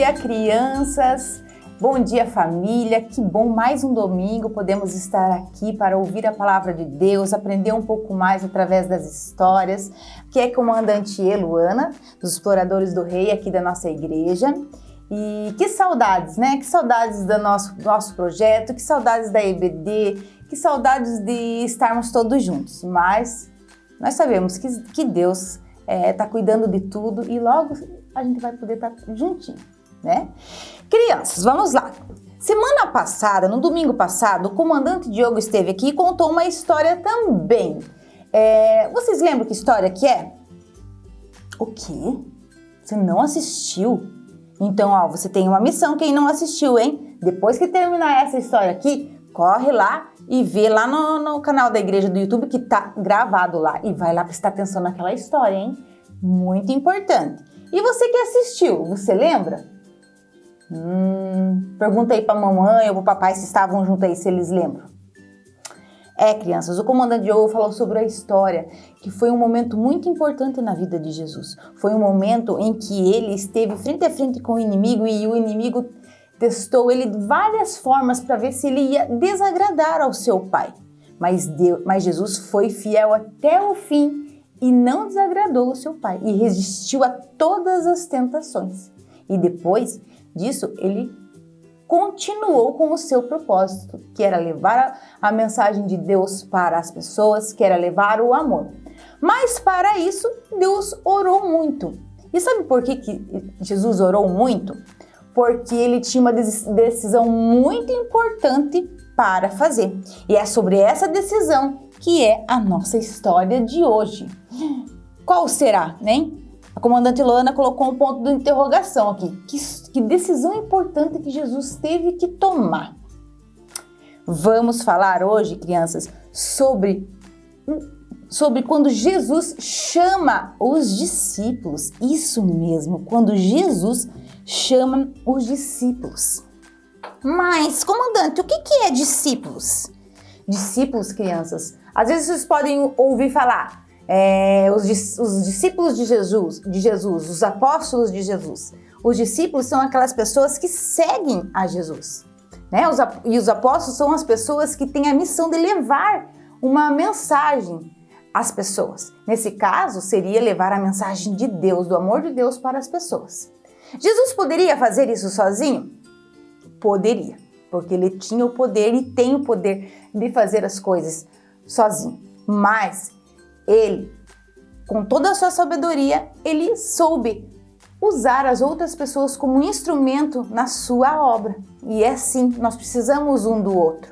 dia, crianças! Bom dia, família! Que bom, mais um domingo podemos estar aqui para ouvir a palavra de Deus, aprender um pouco mais através das histórias, que é comandante Luana, dos Exploradores do Rei, aqui da nossa igreja. E que saudades, né? Que saudades do nosso projeto, que saudades da EBD, que saudades de estarmos todos juntos. Mas nós sabemos que Deus está cuidando de tudo e logo a gente vai poder estar juntinho, né? Crianças, vamos lá. Semana passada, no domingo passado, o comandante Diogo esteve aqui e contou uma história também. Vocês lembram que história que é? O quê? Você não assistiu? Então, ó, você tem uma missão, quem não assistiu, hein? Depois que terminar essa história aqui, corre lá e vê lá no canal da igreja do YouTube que tá gravado lá. E vai lá prestar atenção naquela história, hein? Muito importante. E você que assistiu, você lembra? Pergunta aí pra mamãe ou pro papai se estavam juntos aí, se eles lembram. Crianças, o comandante Diogo falou sobre a história, que foi um momento muito importante na vida de Jesus. Foi um momento em que ele esteve frente a frente com o inimigo e o inimigo testou ele de várias formas para ver se ele ia desagradar ao seu pai. Mas Jesus foi fiel até o fim e não desagradou o seu pai e resistiu a todas as tentações. E depois disso, ele continuou com o seu propósito, que era levar a mensagem de Deus para as pessoas, que era levar o amor. Mas para isso, Deus orou muito. E sabe por que Jesus orou muito? Porque ele tinha uma decisão muito importante para fazer. E é sobre essa decisão que é a nossa história de hoje. Qual será, né? A comandante Luana colocou um ponto de interrogação aqui. Que decisão importante que Jesus teve que tomar. Vamos falar hoje, crianças, sobre quando Jesus chama os discípulos. Isso mesmo, quando Jesus chama os discípulos. Mas, comandante, o que é discípulos? Discípulos, crianças, às vezes vocês podem ouvir falar os discípulos de Jesus, os apóstolos de Jesus. Os discípulos são aquelas pessoas que seguem a Jesus, né? E os apóstolos são as pessoas que têm a missão de levar uma mensagem às pessoas. Nesse caso, seria levar a mensagem de Deus, do amor de Deus para as pessoas. Jesus poderia fazer isso sozinho? Poderia, porque ele tinha o poder e tem o poder de fazer as coisas sozinho. Mas ele, com toda a sua sabedoria, ele soube usar as outras pessoas como instrumento na sua obra. E é assim, nós precisamos um do outro,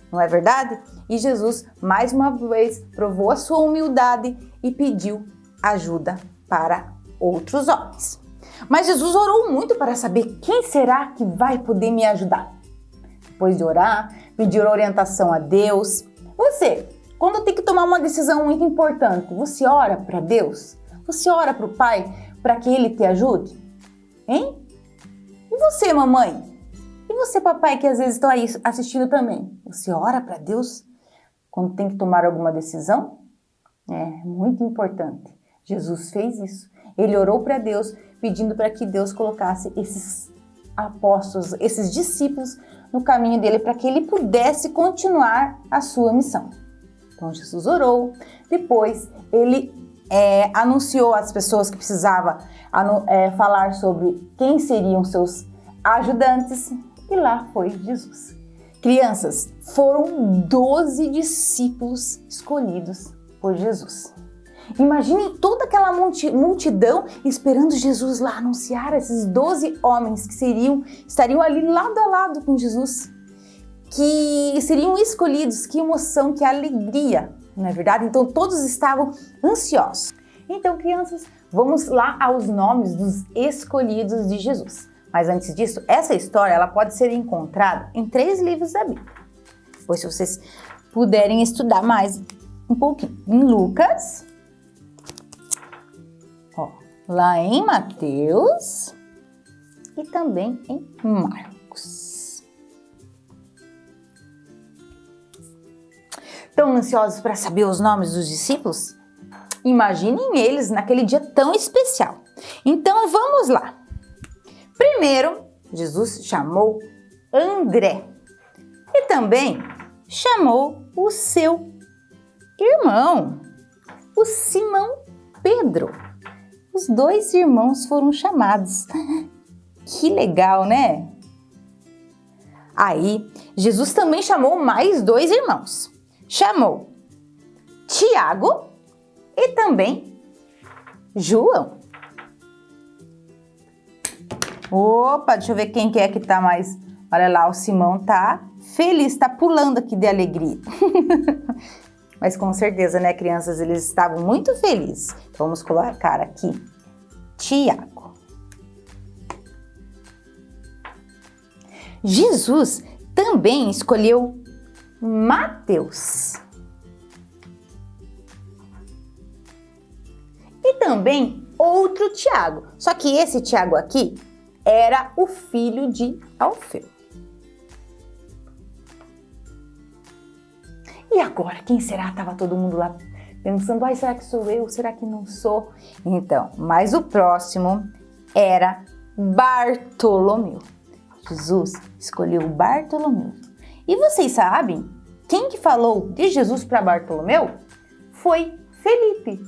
não é verdade? E Jesus, mais uma vez, provou a sua humildade e pediu ajuda para outros homens. Mas Jesus orou muito para saber quem será que vai poder me ajudar. Depois de orar, pedir orientação a Deus. Você, quando tem que tomar uma decisão muito importante, você ora para Deus? Você ora para o Pai para que Ele te ajude? Hein? E você, mamãe? E você, papai, que às vezes estão aí assistindo também? Você ora para Deus quando tem que tomar alguma decisão? É muito importante. Jesus fez isso. Ele orou para Deus, pedindo para que Deus colocasse esses apóstolos, esses discípulos no caminho dele, para que ele pudesse continuar a sua missão. Então Jesus orou, depois ele anunciou às pessoas que precisava falar sobre quem seriam seus ajudantes, e lá foi Jesus. Crianças, foram 12 discípulos escolhidos por Jesus. Imaginem toda aquela multidão esperando Jesus lá anunciar esses 12 homens que estariam ali lado a lado com Jesus, que seriam escolhidos. Que emoção, que alegria, não é verdade? Então todos estavam ansiosos. Então, crianças, vamos lá aos nomes dos escolhidos de Jesus. Mas antes disso, essa história ela pode ser encontrada em 3 livros da Bíblia. Depois, se vocês puderem estudar mais um pouquinho. Em Lucas, lá em Mateus e também em Marcos. Estão ansiosos para saber os nomes dos discípulos? Imaginem eles naquele dia tão especial. Então vamos lá. Primeiro, Jesus chamou André e também chamou o seu irmão, o Simão Pedro. Os dois irmãos foram chamados. Que legal, né? Aí, Jesus também chamou mais dois irmãos. Chamou Tiago e também João. Opa, deixa eu ver quem que é que tá mais... Olha lá, o Simão tá feliz, tá pulando aqui de alegria. Mas com certeza, né, crianças, eles estavam muito felizes. Então, vamos colocar aqui Tiago. Jesus também escolheu Mateus. E também outro Tiago. Só que esse Tiago aqui era o filho de Alfeu. E agora, quem será? Tava todo mundo lá pensando, ai, será que sou eu? Será que não sou? Então, mas o próximo era Bartolomeu. Jesus escolheu Bartolomeu. E vocês sabem quem que falou de Jesus para Bartolomeu? Foi Felipe.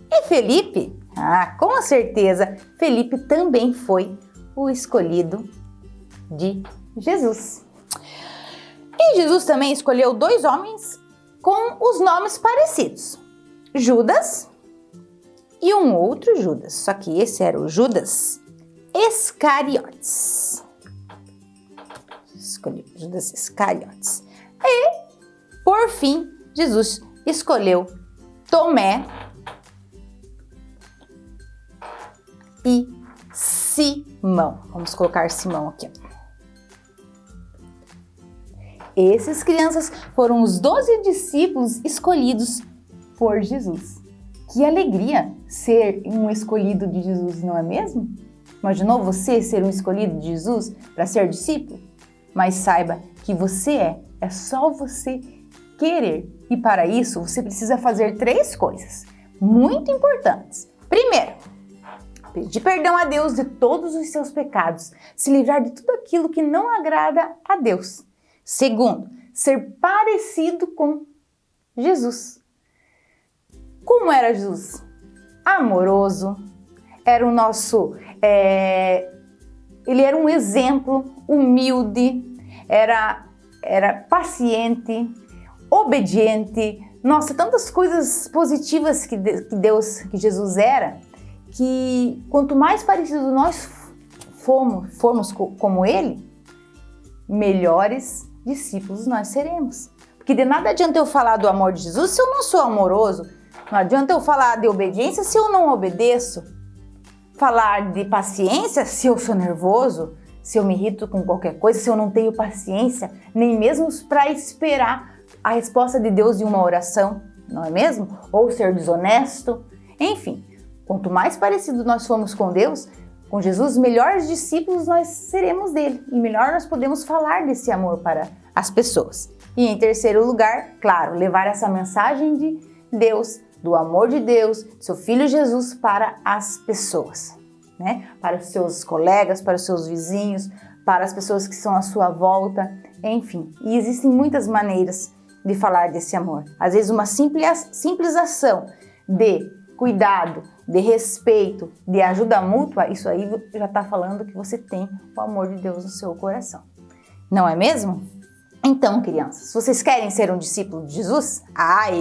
E Felipe, com certeza, Felipe também foi o escolhido de Jesus. E Jesus também escolheu dois homens com os nomes parecidos. Judas e um outro Judas. Só que esse era o Judas Iscariotes. Escolheu Judas Iscariotes. E, por fim, Jesus escolheu Tomé e Simão. Vamos colocar Simão aqui. Esses, crianças, foram os 12 discípulos escolhidos por Jesus. Que alegria ser um escolhido de Jesus, não é mesmo? Imaginou você ser um escolhido de Jesus para ser discípulo? Mas saiba que você é só você querer. E para isso, você precisa fazer 3 coisas muito importantes. Primeiro, pedir perdão a Deus de todos os seus pecados, se livrar de tudo aquilo que não agrada a Deus. Segundo, ser parecido com Jesus. Como era Jesus? Amoroso, era o nosso... Ele era um exemplo, humilde, era paciente, obediente. Nossa, tantas coisas positivas que Jesus era, que quanto mais parecido nós formos como ele, melhores discípulos nós seremos. Porque de nada adianta eu falar do amor de Jesus se eu não sou amoroso. Não adianta eu falar de obediência se eu não obedeço. Falar de paciência se eu sou nervoso, se eu me irrito com qualquer coisa, se eu não tenho paciência, nem mesmo para esperar a resposta de Deus em uma oração, não é mesmo? Ou ser desonesto. Enfim, quanto mais parecido nós formos com Deus, com Jesus, melhores discípulos nós seremos dele e melhor nós podemos falar desse amor para as pessoas. E em terceiro lugar, claro, levar essa mensagem de Deus, do amor de Deus, do seu Filho Jesus para as pessoas, né? Para os seus colegas, para os seus vizinhos, para as pessoas que estão à sua volta, enfim. E existem muitas maneiras de falar desse amor. Às vezes uma simples ação de cuidado, de respeito, de ajuda mútua, isso aí já está falando que você tem o amor de Deus no seu coração. Não é mesmo? Então, crianças, vocês querem ser um discípulo de Jesus?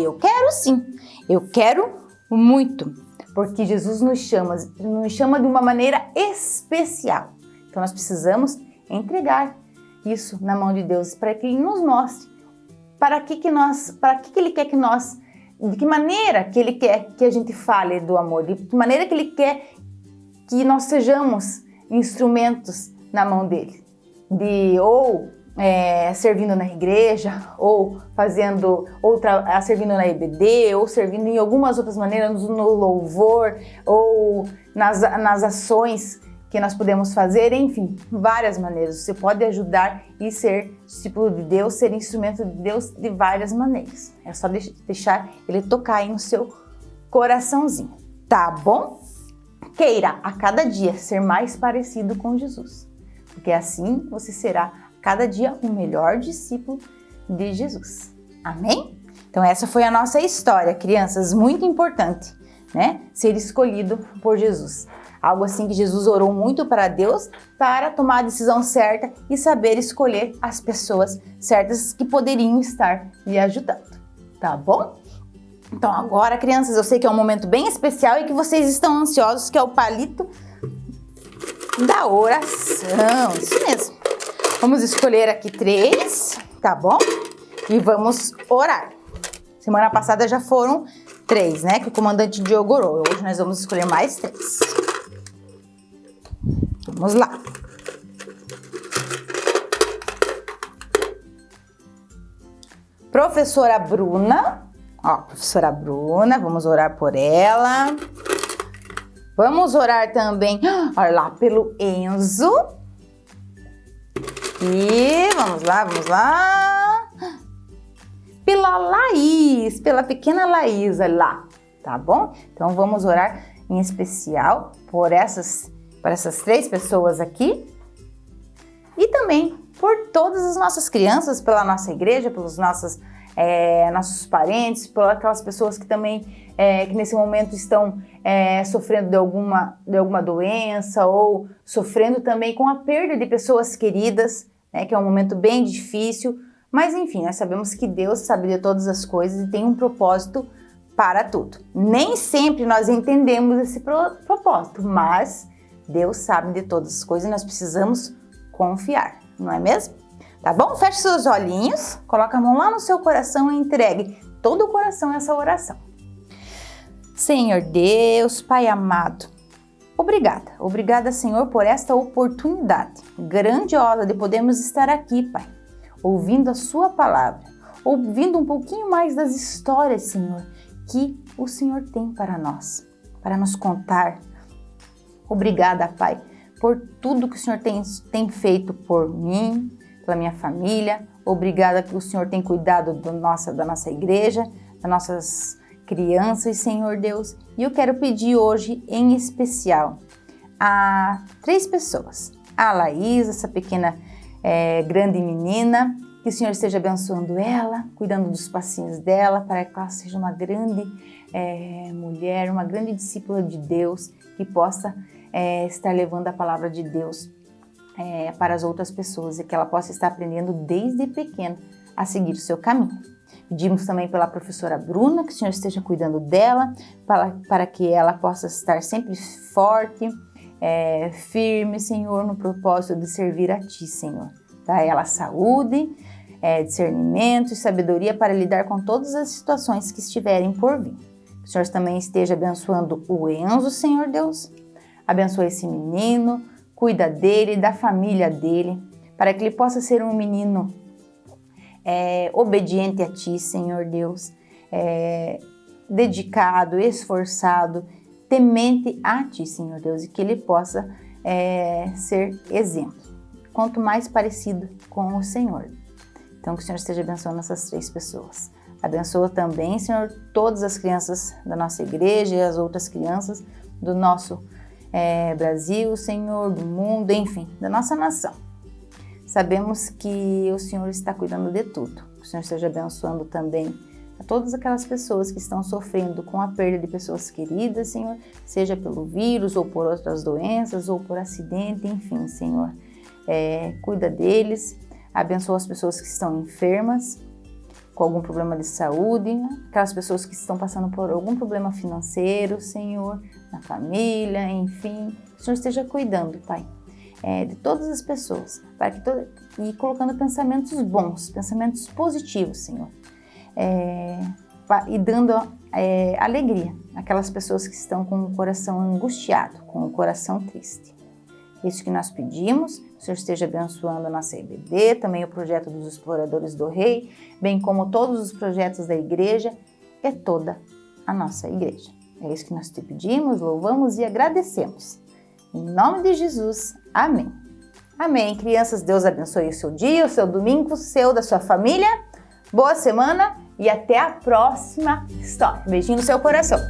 Eu quero sim. Eu quero muito. Porque Jesus nos chama de uma maneira especial. Então, nós precisamos entregar isso na mão de Deus para que Ele nos mostre para que Ele quer que nós, de que maneira que Ele quer que a gente fale do amor, de que maneira que Ele quer que nós sejamos instrumentos na mão dEle, servindo na igreja, ou servindo na EBD, ou servindo em algumas outras maneiras, no louvor, ou nas ações que nós podemos fazer, enfim, várias maneiras. Você pode ajudar e ser discípulo de Deus, ser instrumento de Deus de várias maneiras. É só deixar Ele tocar aí no seu coraçãozinho, tá bom? Queira a cada dia ser mais parecido com Jesus. porque assim você será cada dia um melhor discípulo de Jesus. Amém? Então essa foi a nossa história, crianças, muito importante, né? Ser escolhido por Jesus. Algo assim que Jesus orou muito para Deus para tomar a decisão certa e saber escolher as pessoas certas que poderiam estar lhe ajudando, tá bom? Então agora, crianças, eu sei que é um momento bem especial e que vocês estão ansiosos, que é o palito da oração, isso mesmo. Vamos escolher aqui 3, tá bom? E vamos orar. Semana passada já foram 3, né? Que o comandante Diogo orou. Hoje nós vamos escolher mais 3. Vamos lá. Professora Bruna. Ó, professora Bruna, vamos orar por ela. Vamos orar também, olha lá, pelo Enzo. E vamos lá. Pela Laís, pela pequena Laís, olha lá, tá bom? Então vamos orar em especial por essas 3 pessoas aqui. E também por todas as nossas crianças, pela nossa igreja, pelos nossos parentes, por aquelas pessoas que também que nesse momento estão sofrendo de alguma doença ou sofrendo também com a perda de pessoas queridas, né, que é um momento bem difícil, mas enfim, nós sabemos que Deus sabe de todas as coisas e tem um propósito para tudo. Nem sempre nós entendemos esse propósito, mas Deus sabe de todas as coisas e nós precisamos confiar, não é mesmo? Tá bom? Feche seus olhinhos, coloca a mão lá no seu coração e entregue todo o coração a essa oração. Senhor Deus, Pai amado, obrigada Senhor por esta oportunidade grandiosa de podermos estar aqui, Pai, ouvindo a sua palavra, ouvindo um pouquinho mais das histórias, Senhor, que o Senhor tem para nós, para nos contar. Obrigada, Pai, por tudo que o Senhor tem feito por mim, pela minha família. Obrigada que o Senhor tem cuidado da nossa igreja, das nossas crianças, Senhor Deus. E eu quero pedir hoje, em especial, a 3 pessoas. A Laís, essa pequena grande menina, que o Senhor esteja abençoando ela, cuidando dos passinhos dela, para que ela seja uma grande mulher, uma grande discípula de Deus, que possa estar levando a palavra de Deus para as outras pessoas e que ela possa estar aprendendo desde pequena a seguir o seu caminho. Pedimos também pela professora Bruna, que o Senhor esteja cuidando dela, para que ela possa estar sempre forte, firme, Senhor, no propósito de servir a Ti, Senhor. Dá a ela saúde, discernimento e sabedoria para lidar com todas as situações que estiverem por vir. Que o Senhor também esteja abençoando o Enzo, Senhor Deus. Abençoa esse menino, cuida dele, da família dele, para que ele possa ser um menino obediente a Ti, Senhor Deus, dedicado, esforçado, temente a Ti, Senhor Deus, e que ele possa ser exemplo, quanto mais parecido com o Senhor. Então, que o Senhor esteja abençoando essas 3 pessoas. Abençoa também, Senhor, todas as crianças da nossa igreja e as outras crianças do nosso Brasil, Senhor, do mundo, enfim, da nossa nação. Sabemos que o Senhor está cuidando de tudo. Que o Senhor esteja abençoando também a todas aquelas pessoas que estão sofrendo com a perda de pessoas queridas, Senhor, seja pelo vírus ou por outras doenças ou por acidente, enfim, Senhor. Cuida deles, abençoa as pessoas que estão enfermas, com algum problema de saúde, aquelas pessoas que estão passando por algum problema financeiro, Senhor, na família, enfim, que o Senhor esteja cuidando, Pai, de todas as pessoas, para que e colocando pensamentos bons, pensamentos positivos, Senhor, e dando alegria àquelas pessoas que estão com o coração angustiado, com o coração triste. Isso que nós pedimos, que o Senhor esteja abençoando a nossa EBD, também o projeto dos Exploradores do Rei, bem como todos os projetos da igreja e toda a nossa igreja. É isso que nós te pedimos, louvamos e agradecemos. Em nome de Jesus, amém. Amém. Crianças, Deus abençoe o seu dia, o seu domingo, o seu, da sua família. Boa semana e até a próxima história. Beijinho no seu coração.